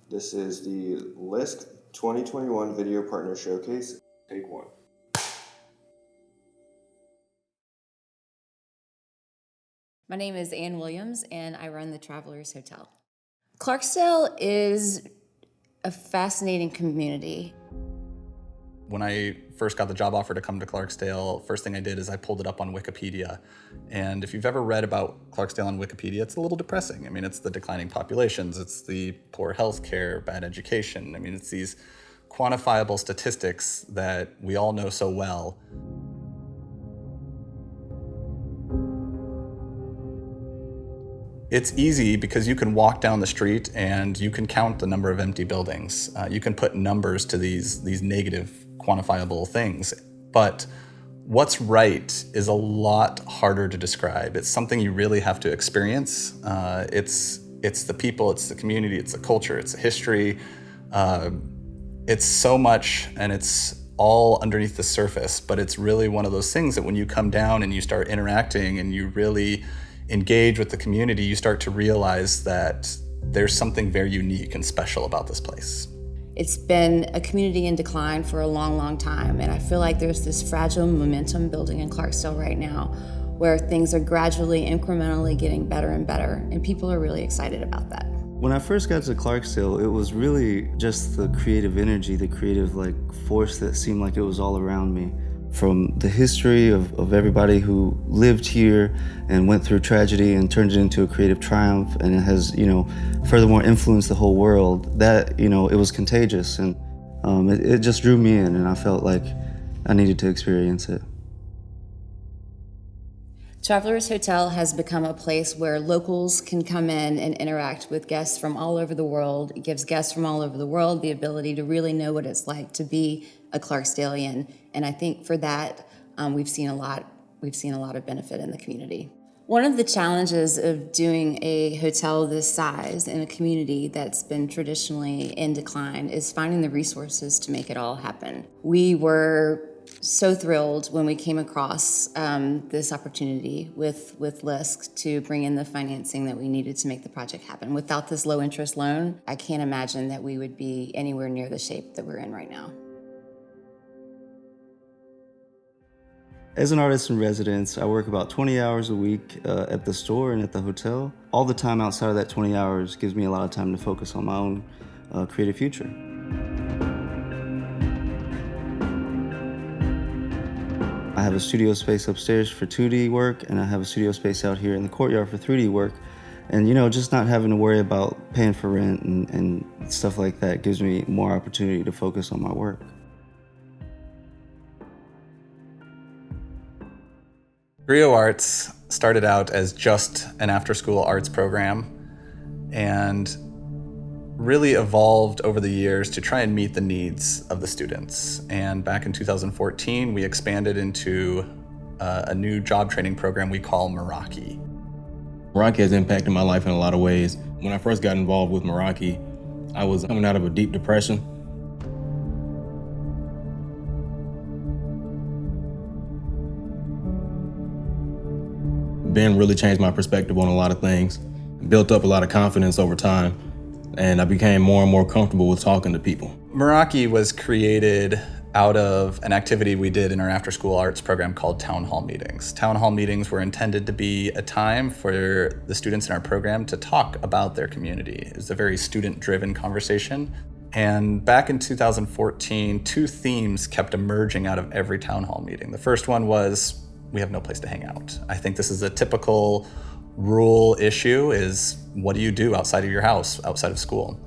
This is the LISC 2021 Video Partner Showcase, Take 1. My name is Ann Williams, and I run the Travelers Hotel. Clarksdale is a fascinating community. When I first got the job offer to come to Clarksdale, first thing I did is I pulled it up on Wikipedia. And if you've ever read about Clarksdale on Wikipedia, it's a little depressing. I mean, it's the declining populations, it's the poor healthcare, bad education. I mean, it's these quantifiable statistics that we all know so well. It's easy because you can walk down the street and you can count the number of empty buildings. You can put numbers to these negative quantifiable things. But what's right is a lot harder to describe. It's something you really have to experience. It's the people, it's the community, it's the culture, it's the history. It's so much, and it's all underneath the surface. But it's really one of those things that when you come down and you start interacting and you really engage with the community, you start to realize that there's something very unique and special about this place. It's been a community in decline for a long, long time, and I feel like there's this fragile momentum building in Clarksdale right now where things are gradually, incrementally getting better and better, and people are really excited about that. When I first got to Clarksdale, it was really just the creative energy, the creative force that seemed like it was all around me. From the history of everybody who lived here and went through tragedy and turned it into a creative triumph, and it has, furthermore influenced the whole world, that, it was contagious, and it just drew me in, and I felt like I needed to experience it. Travelers Hotel has become a place where locals can come in and interact with guests from all over the world. It gives guests from all over the world the ability to really know what it's like to be a Clarksdalian, and I think for that we've seen a lot of benefit in the community. One of the challenges of doing a hotel this size in a community that's been traditionally in decline is finding the resources to make it all happen. We were so thrilled when we came across this opportunity with LISC to bring in the financing that we needed to make the project happen. Without this low interest loan, I can't imagine that we would be anywhere near the shape that we're in right now. As an artist in residence, I work about 20 hours a week at the store and at the hotel. All the time outside of that 20 hours gives me a lot of time to focus on my own creative future. I have a studio space upstairs for 2D work, and I have a studio space out here in the courtyard for 3D work. And just not having to worry about paying for rent and stuff like that gives me more opportunity to focus on my work. GRIOT Arts started out as just an after-school arts program and really evolved over the years to try and meet the needs of the students. And back in 2014, we expanded into a new job training program we call Meraki. Meraki has impacted my life in a lot of ways. When I first got involved with Meraki, I was coming out of a deep depression. Ben really changed my perspective on a lot of things, built up a lot of confidence over time, and I became more and more comfortable with talking to people. Meraki was created out of an activity we did in our after-school arts program called town hall meetings. Town hall meetings were intended to be a time for the students in our program to talk about their community. It was a very student-driven conversation. And back in 2014, two themes kept emerging out of every town hall meeting. The first one was, we have no place to hang out. I think this is a typical rural issue, is what do you do outside of your house, outside of school?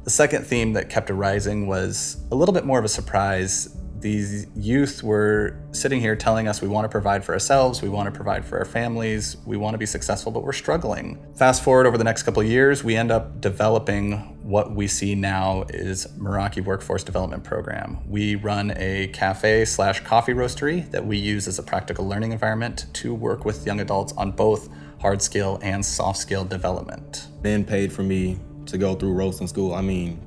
The second theme that kept arising was a little bit more of a surprise. These youth were sitting here telling us we want to provide for ourselves, we want to provide for our families, we want to be successful, but we're struggling. Fast forward over the next couple of years, we end up developing what we see now is Meraki Workforce Development Program. We run a cafe/coffee roastery that we use as a practical learning environment to work with young adults on both hard skill and soft skill development. Ben paid for me to go through roasting school,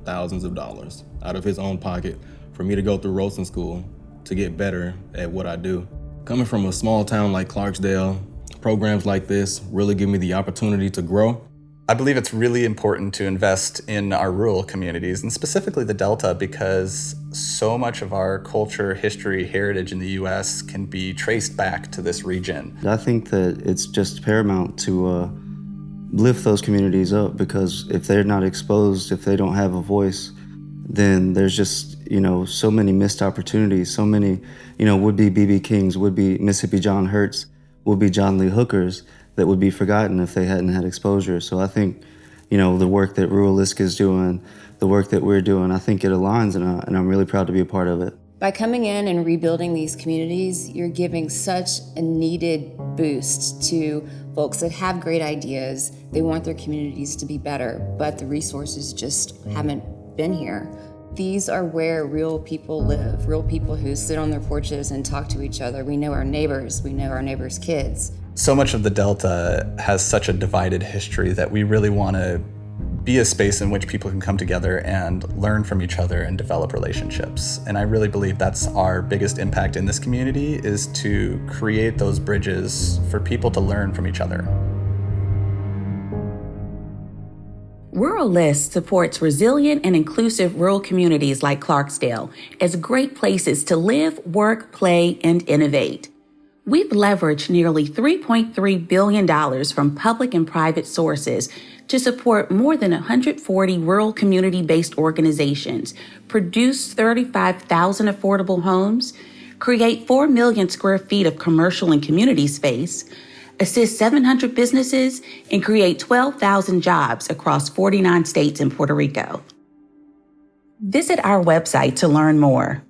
thousands of dollars out of his own pocket for me to go through roasting school to get better at what I do. Coming from a small town like Clarksdale, programs like this really give me the opportunity to grow. I believe it's really important to invest in our rural communities, and specifically the Delta, because so much of our culture, history, heritage in the U.S. can be traced back to this region. I think that it's just paramount to lift those communities up, because if they're not exposed, if they don't have a voice, then there's just, so many missed opportunities, so many, would-be B.B. Kings, would-be Mississippi John Hurts, would-be John Lee Hookers that would be forgotten if they hadn't had exposure. So I think, the work that Rural LISC is doing, the work that we're doing, I think it aligns, and I'm really proud to be a part of it. By coming in and rebuilding these communities, you're giving such a needed boost to folks that have great ideas. They want their communities to be better, but the resources just haven't been here. These are where real people live, real people who sit on their porches and talk to each other. We know our neighbors, we know our neighbors' kids. So much of the Delta has such a divided history that we really want to be a space in which people can come together and learn from each other and develop relationships. And I really believe that's our biggest impact in this community, is to create those bridges for people to learn from each other. Rural LISC supports resilient and inclusive rural communities like Clarksdale as great places to live, work, play, and innovate. We've leveraged nearly $3.3 billion from public and private sources to support more than 140 rural community-based organizations, produce 35,000 affordable homes, create 4 million square feet of commercial and community space, assist 700 businesses, and create 12,000 jobs across 49 states and Puerto Rico. Visit our website to learn more.